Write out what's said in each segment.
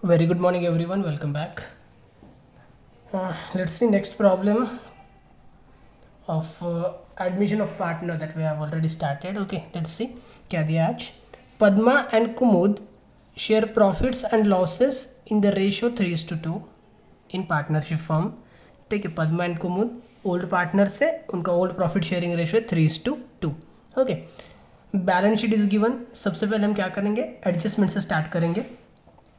Very good morning everyone, welcome back. Let's see next problem of admission of partner that we have already started. Okay, let's see क्या दिया आज. Padma and Kumud share profits and losses in the ratio 3:2 in partnership firm. ठीक है, Padma and Kumud old partner से उनका old profit sharing ratio 3:2. Okay, balance sheet is given. सबसे पहले हम क्या करेंगे, एडजस्टमेंट से स्टार्ट करेंगे.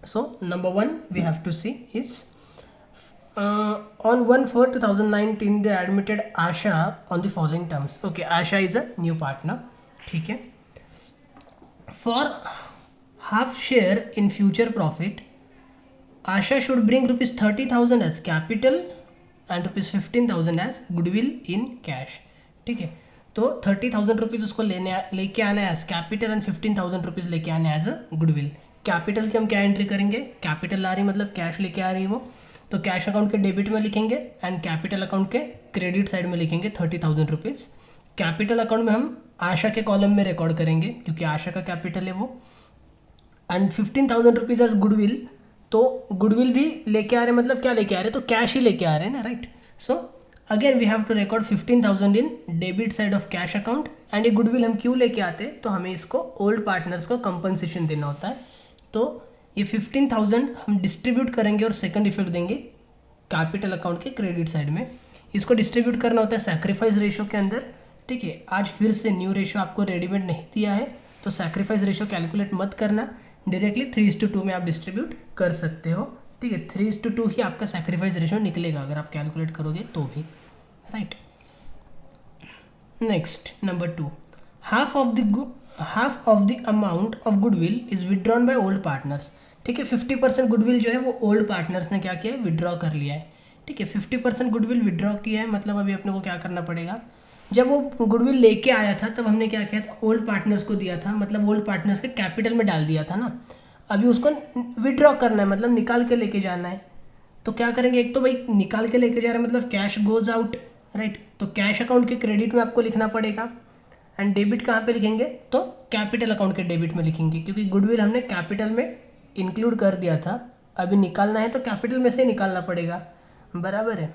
So number one we have to see is on 1/4/2019 they admitted Asha on the following terms. Okay, Asha is a new partner. ठीक है, for half share in future profit Asha should bring rupees 30,000 as capital and rupees 15,000 as goodwill in cash. ठीक है, तो 30,000 rupees उसको लेके आना है as capital and 15,000 rupees लेके आना है एज अ गुडविल. कैपिटल की हम क्या एंट्री करेंगे, कैपिटल ला रही मतलब कैश लेके आ रही है वो, तो कैश अकाउंट के डेबिट में लिखेंगे एंड कैपिटल अकाउंट के क्रेडिट साइड में लिखेंगे 30,000 रुपीज़. कैपिटल अकाउंट में हम आशा के कॉलम में रिकॉर्ड करेंगे क्योंकि आशा का कैपिटल है वो, एंड 15,000 रुपीज़ एज गुडविल. तो गुडविल भी लेके आ रहे हैं मतलब क्या लेके आ रहे हैं, तो कैश ही लेके आ रहे हैं ना, right. So again we have to record 15,000 in debit side of cash account. And ये गुडविल हम क्यों लेके आते हैं, तो हमें इसको ओल्ड पार्टनर्स को कंपनसेशन देना होता है. तो ये 15,000 हम डिस्ट्रीब्यूट करेंगे और सेकंड इफेक्ट देंगे कैपिटल अकाउंट के क्रेडिट साइड में. इसको डिस्ट्रीब्यूट करना होता है सैक्रिफाइस रेशियो के अंदर. ठीक है, आज फिर से न्यू रेशियो आपको रेडीमेड नहीं दिया है तो सैक्रिफाइस रेशियो कैलकुलेट मत करना, डायरेक्टली 3:2 में आप डिस्ट्रीब्यूट कर सकते हो. ठीक है, 3:2 ही आपका सैक्रिफाइस रेशियो निकलेगा अगर आप कैलकुलेट करोगे तो भी, right. Next number 2, half of the amount of goodwill is withdrawn bye old partners. ठीक है, 50% गुडविल जो है वो ओल्ड पार्टनर्स ने क्या किया है, विड्रॉ कर लिया है. ठीक है, 50% गुडविल विड्रॉ किया है मतलब अभी अपने को क्या करना पड़ेगा, जब वो गुडविल लेके आया था तब हमने क्या किया था, ओल्ड पार्टनर्स को दिया था, मतलब ओल्ड पार्टनर्स के कैपिटल में डाल दिया था ना. अभी उसको विड्रॉ करना है मतलब निकाल के लेके जाना है. तो क्या करेंगे, एक तो भाई निकाल के लेके जा रहे हैं मतलब कैश गोज आउट, राइट. तो कैश अकाउंट के क्रेडिट में आपको लिखना पड़ेगा एंड डेबिट कहाँ पे लिखेंगे, तो कैपिटल अकाउंट के डेबिट में लिखेंगे क्योंकि गुडविल हमने कैपिटल में इंक्लूड कर दिया था. अभी निकालना है तो कैपिटल में से निकालना पड़ेगा, बराबर है.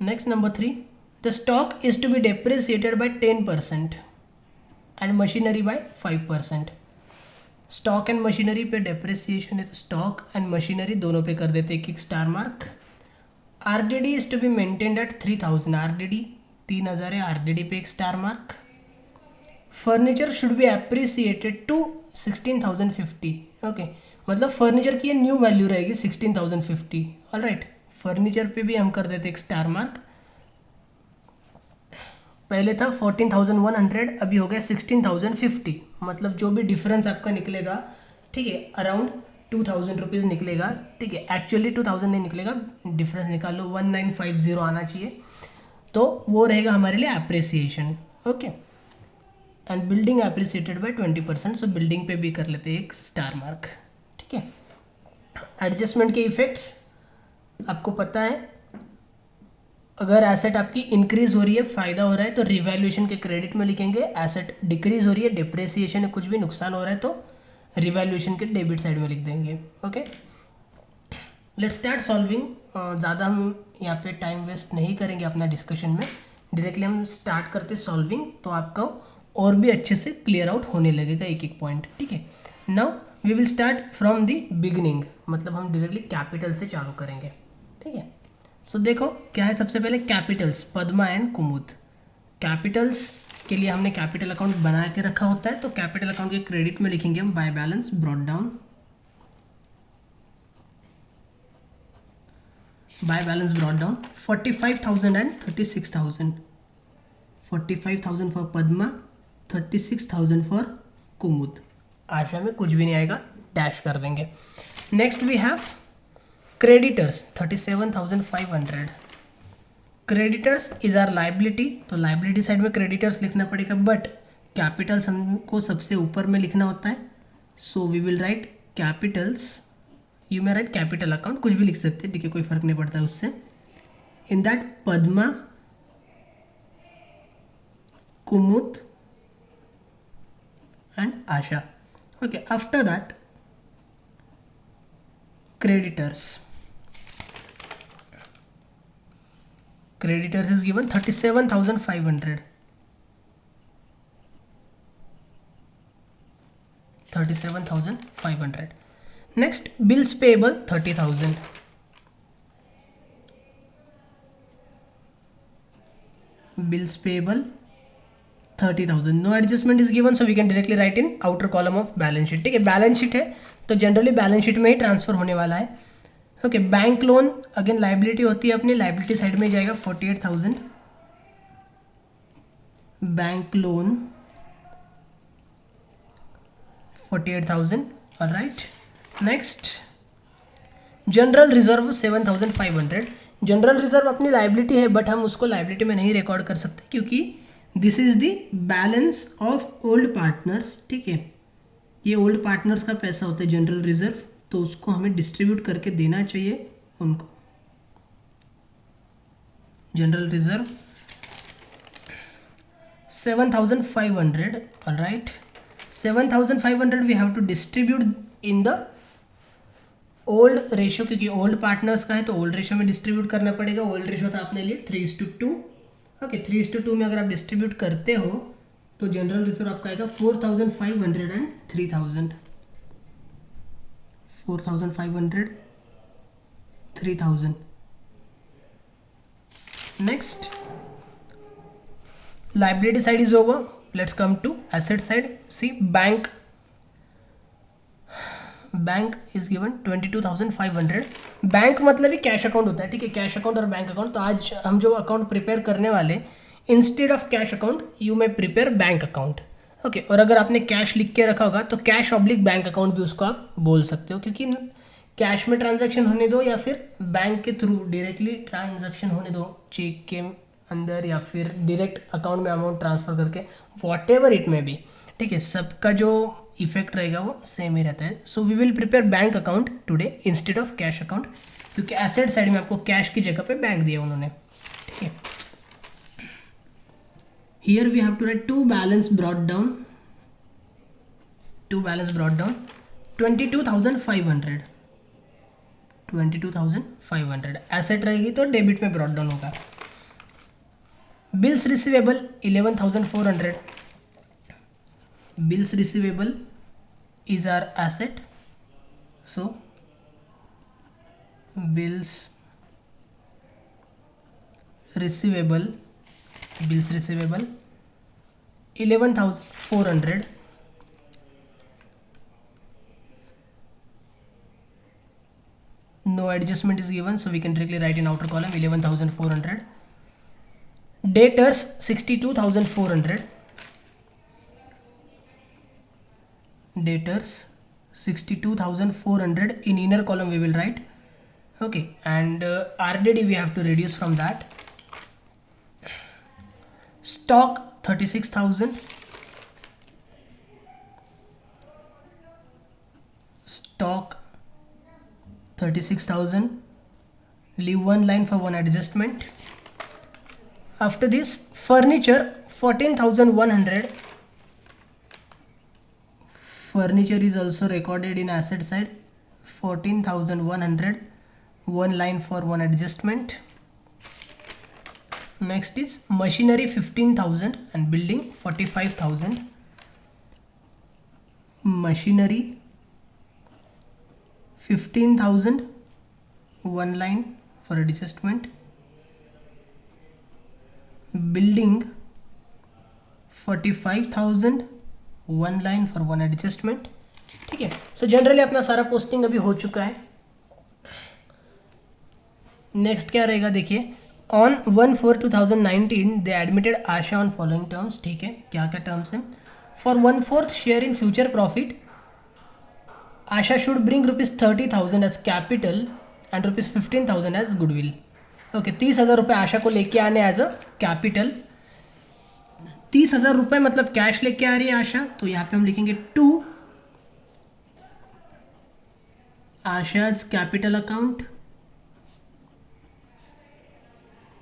Next number 3, the stock is to be depreciated by 10% and machinery by 5%. Stock and machinery पे डेप्रिसिएशन है तो स्टॉक एंड मशीनरी दोनों पे कर देते एक star mark. RDD is to be maintained at 3,000. RDD 3,000 है, आरडीडी पे एक star mark. Furniture should be appreciated to 16,050. Okay, मतलब फर्नीचर की ये न्यू वैल्यू रहेगी 16,050. ऑल राइट, फर्नीचर पे भी हम कर देते एक स्टार मार्क. पहले था 14,100, अभी हो गया 16,050. मतलब जो भी डिफरेंस आपका निकलेगा, ठीक है, अराउंड 2,000 रुपीज़ निकलेगा. ठीक है, एक्चुअली 2,000 नहीं निकलेगा, डिफरेंस निकाल लो, 1950 आना चाहिए. तो वो रहेगा हमारे लिए appreciation. Okay, and building appreciated by 20%. So building पे भी कर लेते हैं एक स्टार मार्क. ठीक है, एडजस्टमेंट के इफेक्ट्स आपको पता है, अगर एसेट आपकी इंक्रीज हो रही है, फायदा हो रहा है तो रिवैल्यूएशन के क्रेडिट में लिखेंगे. एसेट डिक्रीज हो रही है, डिप्रेसिएशन है, कुछ भी नुकसान हो रहा है तो रिवैल्यूएशन के डेबिट साइड में लिख देंगे. Okay, let's start solving. ज़्यादा हम यहाँ पे टाइम वेस्ट नहीं करेंगे अपना डिस्कशन में, डायरेक्टली हम स्टार्ट करते सॉल्विंग, तो आपका और भी अच्छे से क्लियर आउट होने लगेगा एक एक पॉइंट. ठीक है, now we will start from the beginning, मतलब हम डायरेक्टली कैपिटल से चालू करेंगे. ठीक है, सो देखो क्या है, सबसे पहले Capitals, Padma and Kumud. Capitals के लिए हमने कैपिटल अकाउंट बना के रखा होता है, तो कैपिटल अकाउंट के क्रेडिट में लिखेंगे हम by balance brought down. By balance brought down 45,000 and 36,000. 45,000 for Padma, 36,000 for Kumud. Asha में कुछ भी नहीं आएगा, डैश कर देंगे. Next we have creditors 37,500. Creditors is are liability, तो लाइबिलिटी साइड में क्रेडिटर्स लिखना पड़ेगा, बट कैपिटल्स हमको सबसे ऊपर में लिखना होता है. So we will write capitals, you may write capital account, कुछ भी लिख सकते हैं, ठीक है, कोई फर्क नहीं पड़ता है उससे. In that Padma, Kumud and Asha. Okay, after that, creditors. Creditors is given 37,500. 37,500. Next, bills payable 30,000. Bills payable 30,000. No adjustment is given, so we can directly write in outer column of balance sheet. ठीक है, balance sheet है तो generally balance sheet में ही transfer होने वाला है. Okay, bank loan again liability होती है, अपनी लाइबिलिटी साइड में जाएगा 48,000. Bank loan 48,000. Alright, next general reserve 7,500. General reserve अपनी लाइबिलिटी है बट हम उसको लाइबिलिटी में नहीं रिकॉर्ड कर सकते क्योंकि this is the balance of old partners. ठीक है, ये ओल्ड पार्टनर्स का पैसा होता है जनरल रिजर्व, तो उसको हमें डिस्ट्रीब्यूट करके देना चाहिए उनको. General reserve 7,500. Alright, 7,500 we have to distribute in the old ratio, क्योंकि ओल्ड पार्टनर्स का है तो ओल्ड रेशियो में डिस्ट्रीब्यूट करना पड़ेगा. ओल्ड रेशियो था अपने लिए 3:2. ओके, 3:2 में अगर आप डिस्ट्रीब्यूट करते हो तो जनरल रिजर्व आपका आएगा 4,500 and 3,000. 4,500, 3,000. Next, liability side is over. Let's come to asset side. See, bank is given 22,500. Bank मतलब ही कैश अकाउंट होता है. ठीक है, कैश अकाउंट और बैंक अकाउंट. तो आज हम जो अकाउंट प्रिपेयर करने वाले, instead of cash account you may prepare bank account. Okay, और अगर आपने कैश लिख के रखा होगा तो कैश ऑब्लिक बैंक अकाउंट भी उसको आप बोल सकते हो, क्योंकि कैश में ट्रांजैक्शन होने दो या फिर बैंक के थ्रू डायरेक्टली ट्रांजैक्शन होने दो, चेक के अंदर या फिर डायरेक्ट अकाउंट में अमाउंट ट्रांसफ़र करके, वॉट एवर इट में भी. ठीक है, सबका जो इफेक्ट रहेगा वो सेम ही रहता है. So we will prepare bank account today instead of cash account, क्योंकि एसेट साइड में आपको कैश की जगह पे बैंक दिया उन्होंने. ठीक है, here we have to write to balance brought down. 22,500. 22,500 asset रहेगी तो डेबिट में ब्रॉट डाउन होगा. Bills receivable 11,400. Bills receivable is our asset, so bills receivable 11,400. No adjustment is given, so we can directly write in outer column 11,400. Debtors 62,400. Debtors 62,400. In inner column we will write. Okay, and RDD we have to reduce from that. Stock 36,000. Stock 36,000. Leave one line for one adjustment. After this, furniture 14,100. Furniture is also recorded in asset side 14,100. One line for one adjustment. Next is machinery 15,000 and building 45,000. Machinery 15,000. One line for adjustment. Building 45,000. One line for one adjustment. ठीक है, so generally अपना सारा posting अभी हो चुका है. Next क्या रहेगा देखिए, on 1/4/2019 they admitted Asha on following terms. ठीक है, क्या क्या टर्म्स हैं? For 1/4 share in future profit Asha should bring ₹30,000 as capital and ₹15,000 as goodwill. Okay, 30,000 रुपये आशा को लेके आने एज अ कैपिटल. 30,000 रुपये मतलब कैश लेके आ रही है आशा, तो यहाँ पे हम लिखेंगे to Asha's capital account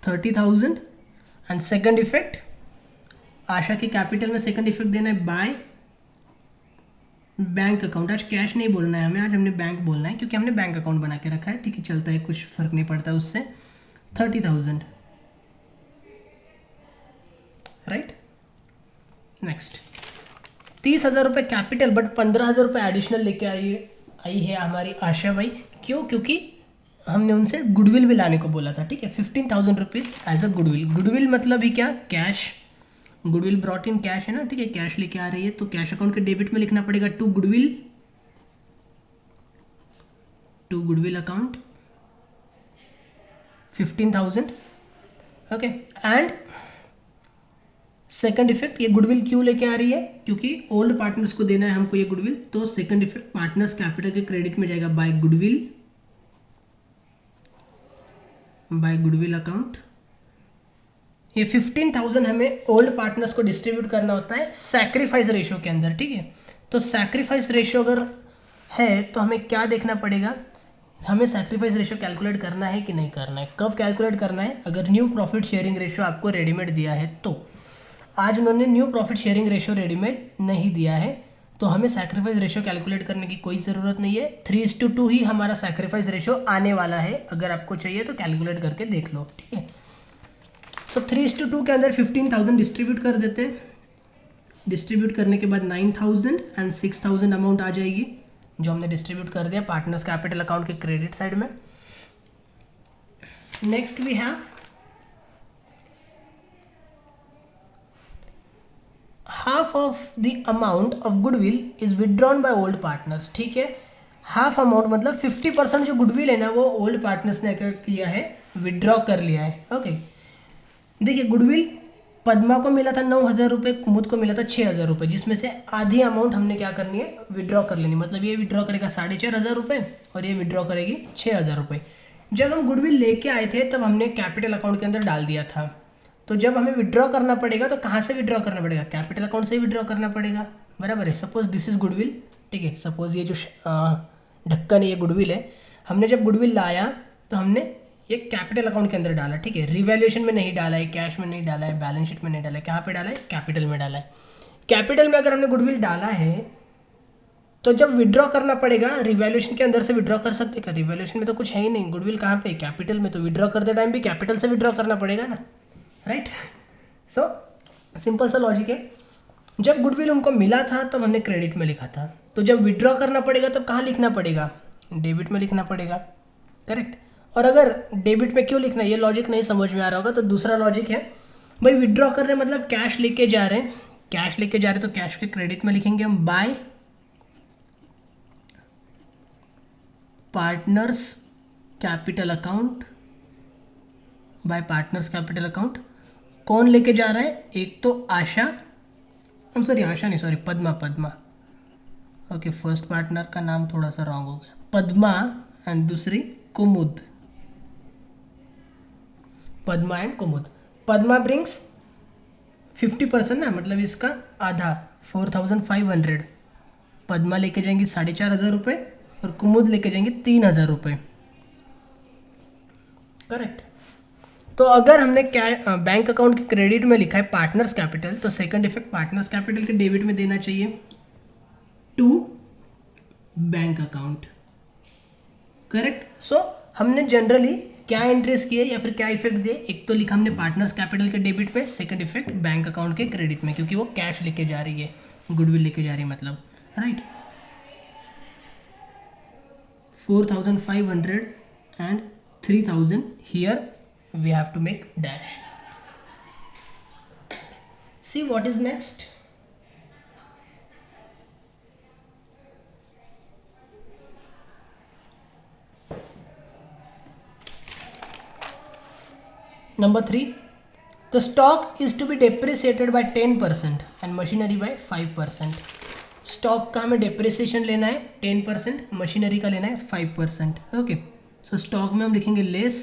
30,000. And second effect, Asha के कैपिटल में सेकंड इफेक्ट देना है बाय बैंक अकाउंट, आज कैश नहीं बोलना है हमें, आज हमने बैंक बोलना है क्योंकि हमने बैंक अकाउंट बना के रखा है, ठीक है, चलता है, कुछ फर्क नहीं पड़ता उससे। 30,000, राइट। नेक्स्ट 30,000 रुपये कैपिटल, बट 15,000 रुपये एडिशनल लेके आई है हमारी आशा भाई। क्यों? क्योंकि हमने उनसे गुडविल भी लाने को बोला था, ठीक है। 15,000 rupees as a goodwill. Goodwill मतलब ही क्या? Cash. Goodwill brought in cash है ना, ठीक है, कैश लेके आ रही है, तो कैश अकाउंट के डेबिट में लिखना पड़ेगा to goodwill account 15,000, okay. And second effect, ये गुडविल क्यों लेके आ रही है? क्योंकि ओल्ड पार्टनर्स को देना है हमको ये गुडविल, तो सेकंड इफेक्ट पार्टनर्स कैपिटल के क्रेडिट में जाएगा बाय गुडविल अकाउंट। ये 15,000 हमें ओल्ड पार्टनर्स को डिस्ट्रीब्यूट करना होता है सैक्रिफाइस रेशियो के अंदर, ठीक है। तो सैक्रिफाइस रेशियो अगर है तो हमें क्या देखना पड़ेगा? हमें सैक्रिफाइस रेशियो कैलकुलेट करना है कि नहीं करना है? कब कैलकुलेट करना है? अगर न्यू प्रॉफिट शेयरिंग रेशियो आपको रेडीमेड दिया है तो। आज उन्होंने new profit sharing ratio readymade नहीं दिया है, तो हमें सैक्रिफाइस रेशियो कैलकुलेट करने की कोई ज़रूरत नहीं है। 3:2 ही हमारा सैक्रिफाइस रेशियो आने वाला है। अगर आपको चाहिए तो कैलकुलेट करके देख लो, ठीक है। सो 3:2 के अंदर 15,000 डिस्ट्रीब्यूट कर देते हैं। डिस्ट्रीब्यूट करने के बाद 9,000 एंड 6,000 अमाउंट आ जाएगी जो हमने डिस्ट्रीब्यूट कर दिया पार्टनर्स कैपिटल अकाउंट के क्रेडिट साइड में। Next we have half of the amount of goodwill is withdrawn by old partners, ठीक है। हाफ अमाउंट मतलब 50% जो गुडविल है ना वो ओल्ड पार्टनर्स ने क्या किया है? विदड्रॉ कर लिया है, ओके। देखिए गुडविल पद्मा को मिला था 9,000 रुपये, कुमुद को मिला था 6,000 रुपये, जिसमें से आधी अमाउंट हमने क्या करनी है? विड्रॉ कर लेनी। मतलब ये विड्रॉ करेगा 4,500 रुपये और ये विड्रॉ करेगी 6,000 रुपये। जब हम गुडविल लेके आए थे तब हमने कैपिटल अकाउंट के अंदर डाल दिया था, तो जब हमें विड्रॉ करना पड़ेगा तो कहाँ से विड्रॉ करना पड़ेगा? कैपिटल अकाउंट से ही विड्रॉ करना पड़ेगा, बराबर है। सपोज दिस इज गुडविल, ठीक है। सपोज ये जो ढक्कन है ये गुडविल है। हमने जब गुडविल लाया तो हमने ये कैपिटल अकाउंट के अंदर डाला, ठीक है। रिवैल्यूएशन में नहीं डाला है, कैश में नहीं डाला है, बैलेंस शीट में नहीं डाला है, कहाँ पे डाला है? कैपिटल में डाला है। कैपिटल में अगर हमने गुडविल डाला है तो जब विड्रॉ करना पड़ेगा रिवैल्यूएशन के अंदर से विड्रॉ कर सकते क्या? रिवैल्यूएशन में तो कुछ है ही नहीं, गुडविल कहाँ पे? कैपिटल में। तो विड्रॉ करते टाइम भी कैपिटल से विड्रॉ करना पड़ेगा ना, राइट। सो सिंपल सा लॉजिक है। जब गुडविल उनको मिला था तब हमने क्रेडिट में लिखा था, तो जब विड्रॉ करना पड़ेगा तब कहाँ लिखना पड़ेगा? डेबिट में लिखना पड़ेगा, करेक्ट। और अगर डेबिट में क्यों लिखना है ये लॉजिक नहीं समझ में आ रहा होगा तो दूसरा लॉजिक है भाई, विड्रॉ कर रहे हैं मतलब कैश लेके जा रहे हैं, कैश लेके जा रहे हैं तो कैश के क्रेडिट में लिखेंगे हम bye partners capital account, bye partners capital account. कौन लेके जा रहा है? एक तो आशा, आशा नहीं, sorry, Padma. Okay, first partner का नाम थोड़ा सा रॉन्ग हो गया, पद्मा, एंड दूसरी कुमुद, पद्मा एंड कुमुद। पद्मा ब्रिंग्स 50% ना, मतलब इसका आधा 4,500। पद्मा लेके जाएंगी 4,500 रुपये और कुमुद लेके जाएंगे 3,000 रुपये, करेक्ट। तो अगर हमने क्या बैंक अकाउंट के क्रेडिट में लिखा है पार्टनर्स कैपिटल, तो सेकंड इफेक्ट पार्टनर्स कैपिटल के डेबिट में देना चाहिए टू बैंक अकाउंट, करेक्ट। सो हमने जनरली क्या एंट्रीज किए या फिर क्या इफेक्ट दिए? एक तो लिखा हमने पार्टनर्स कैपिटल के डेबिट में, सेकंड इफेक्ट बैंक अकाउंट के क्रेडिट में, क्योंकि वो कैश लेके जा रही है, गुडविल लेके जा रही है मतलब, right. 4,500 and 3,000 here we have to make dash. See what is next. Number 3, the stock is to be depreciated by 10% and machinery by 5%. Stock का हमें डेप्रिसिएशन लेना है 10%, मशीनरी का लेना है 5%, ओके। सो स्टॉक में हम लिखेंगे लेस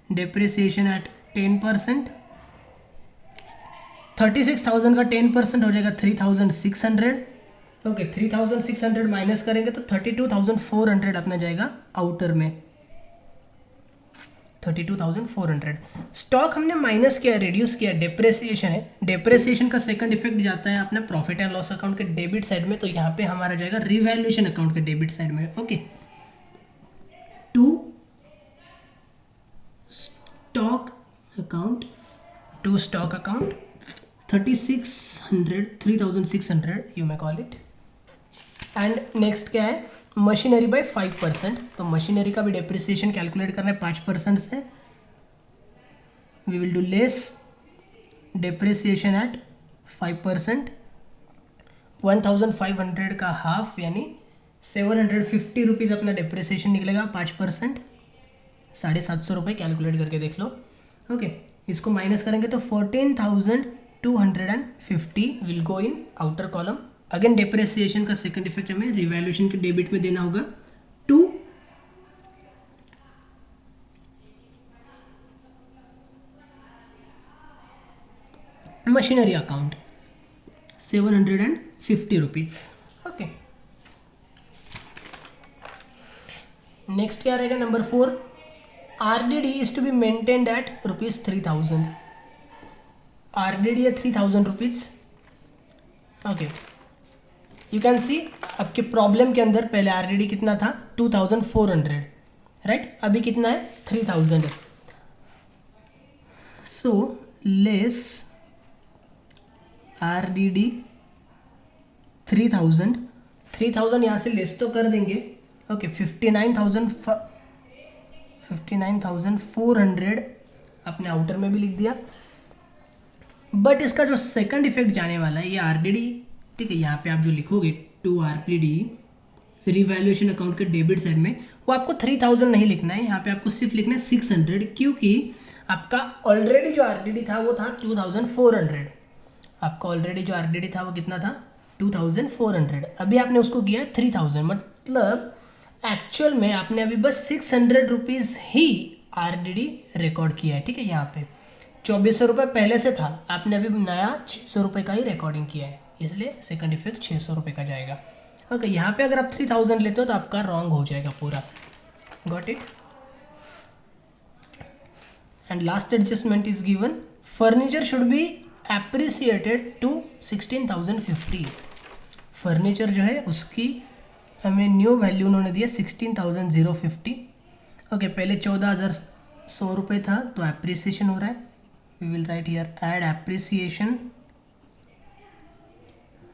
डेप्रिसिएशन एट 10%। 36,000 का 10% हो जाएगा 3,600, ओके। 3,600 माइनस करेंगे तो 32,400 अपना जाएगा आउटर में। 32,400। स्टॉक हमने माइनस किया, रिड्यूस किया, डेप्रेसिएशन है। डेप्रेसिएशन का सेकंड इफेक्ट जाता है अपना प्रॉफिट एंड लॉस अकाउंट के डेबिट साइड में, तो यहाँ पे हमारा जाएगा रिवैल्यूएशन अकाउंट के डेबिट साइड में। Okay, to stock account, 3600 you may call it. And next क्या है, मशीनरी बाय 5%। तो मशीनरी का भी डेप्रिसिएशन कैलकुलेट करना है 5% से। We will do less depreciation at 5%। 1500 का हाफ यानी 750 रुपीज़ अपना डेप्रिसिएशन निकलेगा 5%, 750 रुपये कैलकुलेट करके देख लो। ओके, इसको माइनस करेंगे तो 14,250 will go in outer column. Again depreciation का सेकंड इफेक्ट हमें रिवैल्यूएशन के डेबिट में देना होगा to machinery account 750 rupees. Okay, next क्या रहेगा, number 4, RDD is to be maintained at ₹3000। RDD है 3000 rupees. Okay, you can see आपके प्रॉब्लम के अंदर पहले RDD कितना था 2400, राइट, अभी कितना है 3000। सो लेस RDD 3000 यहाँ से लेस तो कर देंगे। ओके, 59,400 अपने आउटर में भी लिख दिया। बट इसका जो सेकंड इफेक्ट जाने वाला है ये RDD, ठीक है, यहाँ पे आप जो लिखोगे टू RDD रिवैल्यूएशन अकाउंट के डेबिट साइड में, वो आपको 3000 नहीं लिखना है, यहाँ पे आपको सिर्फ लिखना है 600, क्योंकि आपका ऑलरेडी जो RDD था वो था 2400। आपका ऑलरेडी जो RDD था वो कितना था 2400, अभी आपने उसको किया है 3000, मतलब एक्चुअल में आपने अभी बस 600 रुपीज़ ही RDD रिकॉर्ड किया है। ठीक है, यहाँ पे 2400 रुपये पहले से था, आपने अभी नया 600 रुपये का ही रिकॉर्डिंग किया है, इसलिए सेकंड इफेक्ट 600 रुपये का जाएगा। ओके, यहाँ पे अगर आप 3000 लेते हो तो आपका रॉन्ग हो जाएगा पूरा। Got it. And last adjustment is given, furniture should be appreciated to 16,050। Furniture जो है उसकी हमें न्यू वैल्यू उन्होंने दिया 16,050। ओके, पहले 14,100 रुपये था, तो एप्रिसिएशन हो रहा है। We will write here add appreciation.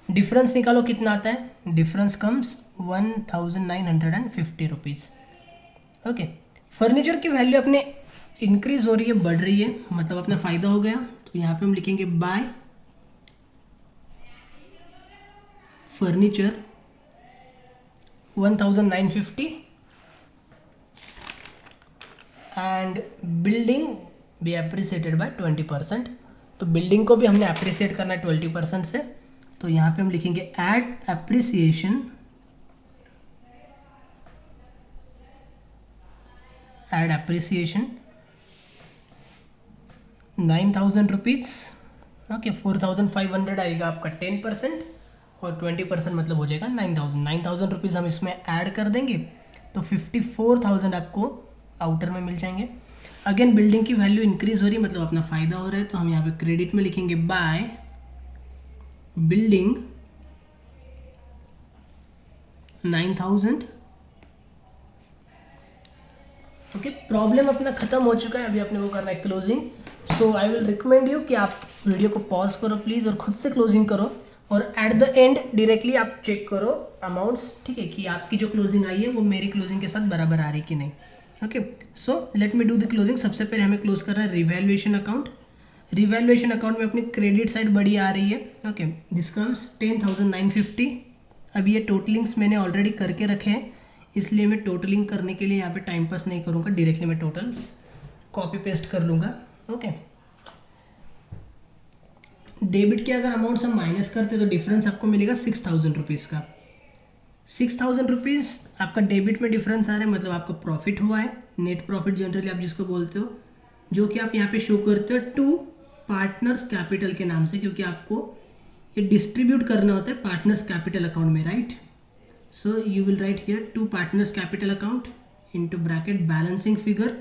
Difference निकालो कितना आता है, difference comes 1,950 rupees. Okay, furniture की वैल्यू अपने इंक्रीज हो रही है, बढ़ रही है, मतलब अपना फ़ायदा हो गया। तो यहाँ पे हम लिखेंगे by furniture 1,950 and building be appreciated by 20%। तो बिल्डिंग को भी हमने एप्रिसिएट करना है 20% से, तो यहाँ पे हम लिखेंगे add appreciation, add appreciation 9,000 rupees. Okay, 4,500 आएगा आपका 10% और 20% मतलब हो जाएगा 9,000। 9,000 रुपीज़ हम इसमें ऐड कर देंगे तो 54,000 आपको आउटर में मिल जाएंगे। अगेन बिल्डिंग की वैल्यू इंक्रीज हो रही है, मतलब अपना फ़ायदा हो रहा है, तो हम यहाँ पे क्रेडिट में लिखेंगे बाय बिल्डिंग 9,000। ओके, प्रॉब्लम अपना खत्म हो चुका है, अभी अपने को करना है closing. So I will recommend you कि आप वीडियो को पॉज करो प्लीज़ और खुद से क्लोजिंग करो, और एट द एंड डायरेक्टली आप चेक करो अमाउंट्स, ठीक है, कि आपकी जो क्लोजिंग आई है वो मेरी क्लोजिंग के साथ बराबर आ रही कि नहीं। Okay, so let me do the closing. सबसे पहले हमें क्लोज करना है रिवैल्यूएशन अकाउंट। रिवैल्यूएशन अकाउंट में अपनी क्रेडिट साइड बड़ी आ रही है। Okay, this comes 10,950। अभी ये टोटलिंग्स मैंने ऑलरेडी करके रखे हैं, इसलिए मैं टोटलिंग करने के लिए यहाँ पे टाइम पास नहीं करूँगा, डायरेक्टली मैं टोटल्स कॉपी पेस्ट कर लूँगा। ओके, डेबिट के अगर अमाउंट्स हम माइनस करते तो डिफरेंस आपको मिलेगा 6,000 रुपीज़ का। 6,000 रुपीज़ आपका डेबिट में डिफरेंस आ रहा है, मतलब आपका प्रॉफिट हुआ है, नेट प्रॉफिट जनरली आप जिसको बोलते हो, जो कि आप यहाँ पे शो करते हो टू पार्टनर्स कैपिटल के नाम से, क्योंकि आपको ये डिस्ट्रीब्यूट करना होता है पार्टनर्स कैपिटल अकाउंट में, right. So you will write here to partners capital account into bracket balancing figure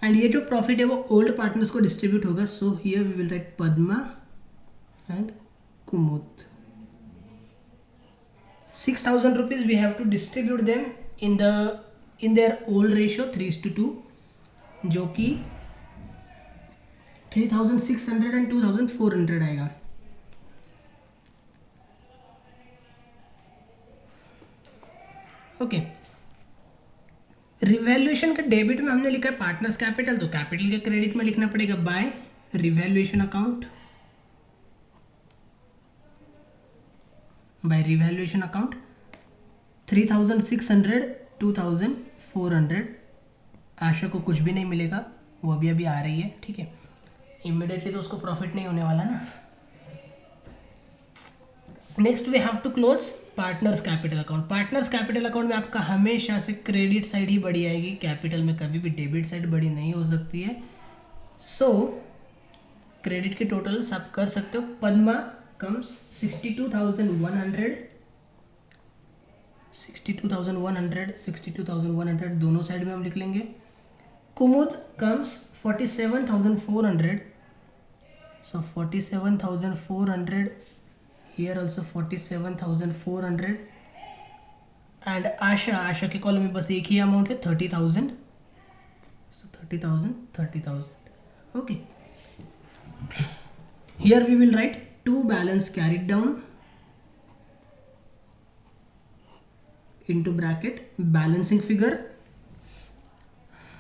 and ये जो प्रॉफिट है वो ओल्ड पार्टनर्स को डिस्ट्रीब्यूट होगा. So here we will write Padma and Kumud. 6,000 rupees we have to distribute them in their old ratio 3:2, जो कि 3,600 and 2,400 आएगा. Okay. Revaluation का डेबिट में हमने लिखा है पार्टनर्स कैपिटल, तो कैपिटल के क्रेडिट में लिखना पड़ेगा by revaluation account. By revaluation account 3,600 2,400. Asha को कुछ भी नहीं मिलेगा, वो अभी अभी आ रही है. ठीक है, इमिडिएटली तो उसको प्रॉफिट नहीं होने वाला ना. Next we have to close partners capital account. Partners capital account में आपका हमेशा से क्रेडिट साइड ही बड़ी आएगी, कैपिटल में कभी भी डेबिट साइड बड़ी नहीं हो सकती है. सो क्रेडिट के टोटल्स आप कर सकते हो. पद्मा कम्स 62,100, 62,100, 62,100 दोनों साइड में हम लिख लेंगे. Kumud comes 47,400, so 47,400. Here also 47,400. And Asha के कॉलम में बस एक ही अमाउंट है 30,000. So 30,000. Okay. Here we will write to balance carried down into bracket balancing figure.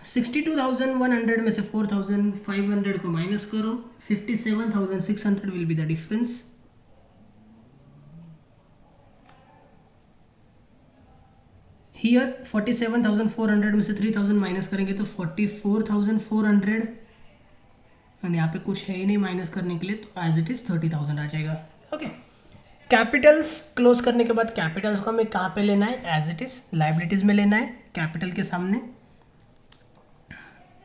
62,100 में से 4,500 को माइनस करो. 57,600 will be the difference. Here 47,400 में से 3,000 माइनस करेंगे तो 44,400. एंड यहाँ पे कुछ है ही नहीं माइनस करने के लिए, तो एज इट इज 30,000 आ जाएगा. ओके. कैपिटल्स क्लोज करने के बाद कैपिटल्स को हमें कहाँ पे लेना है? एज इट इज लाइबिलिटीज में लेना है, कैपिटल के सामने.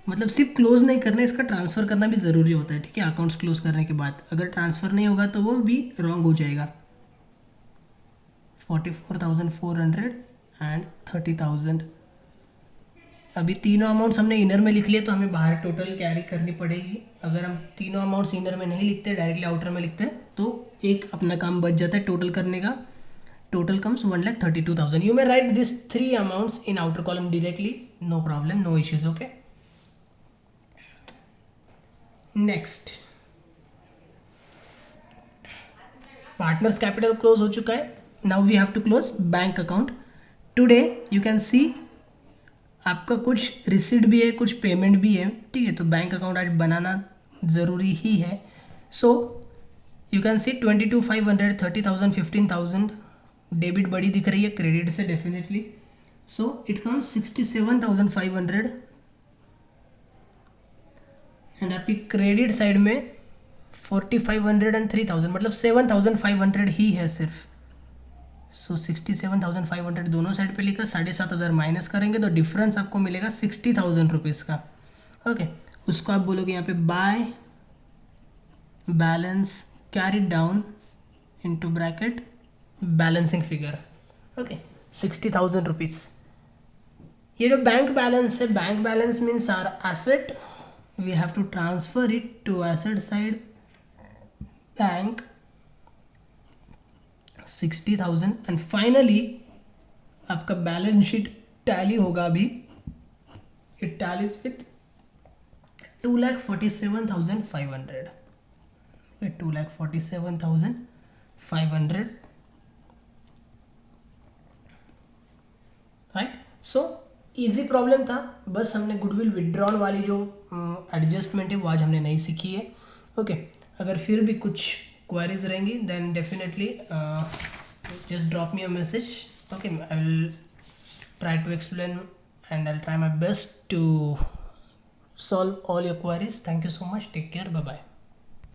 मतलब सिर्फ क्लोज नहीं करना, इसका ट्रांसफर करना भी जरूरी होता है. ठीक है, अकाउंट्स क्लोज करने के बाद अगर ट्रांसफर नहीं होगा तो वो भी रॉन्ग हो जाएगा. 44,400 एंड 30,000. अभी तीनों अमाउंट्स हमने इनर में लिख लिए, तो हमें बाहर टोटल कैरी करनी पड़ेगी. अगर हम तीनों अमाउंट्स इनर में नहीं लिखते, डायरेक्टली आउटर में लिखते हैं, तो एक अपना काम बच जाता है टोटल करने का. Total comes 1,32,000. You may write this 3 amounts in outer column directly, no problem, no issues. Okay. Next, partners capital close हो चुका है. Now we have to close bank account. Today you can see आपका कुछ receipt भी है, कुछ payment भी है. ठीक है, तो बैंक अकाउंट आज बनाना ज़रूरी ही है. So you can C 22,500, 30,000, 15,000. Debit बड़ी दिख रही है क्रेडिट से definitely. So it comes 67,500. And आपकी क्रेडिट साइड में 4,500 एंड 3,000, मतलब 7,500 ही है सिर्फ. सो 67,500 दोनों साइड पे लिखा. 7,500 माइनस करेंगे तो डिफरेंस आपको मिलेगा 60,000 रुपीज़ का. ओके. उसको आप बोलोगे यहाँ पे by balance carried down into bracket balancing figure. Okay. 60,000 rupees. ये जो बैंक बैलेंस है, bank balance means our asset, we have to transfer it to asset side. Bank 60,000 and finally आपका बैलेंस शीट टैली होगा अभी. It tallies with 2,47,500. 2,47,500. Right. So easy problem था, बस हमने goodwill withdrawal वाली जो एडजस्टमेंट है वो आज हमने नहीं सीखी है. ओके. अगर फिर भी कुछ क्वेरीज रहेंगी then definitely just drop me a message. Okay, I'll try to explain and I'll try my best to solve all your queries. Thank you so much. Take care. Bye bye.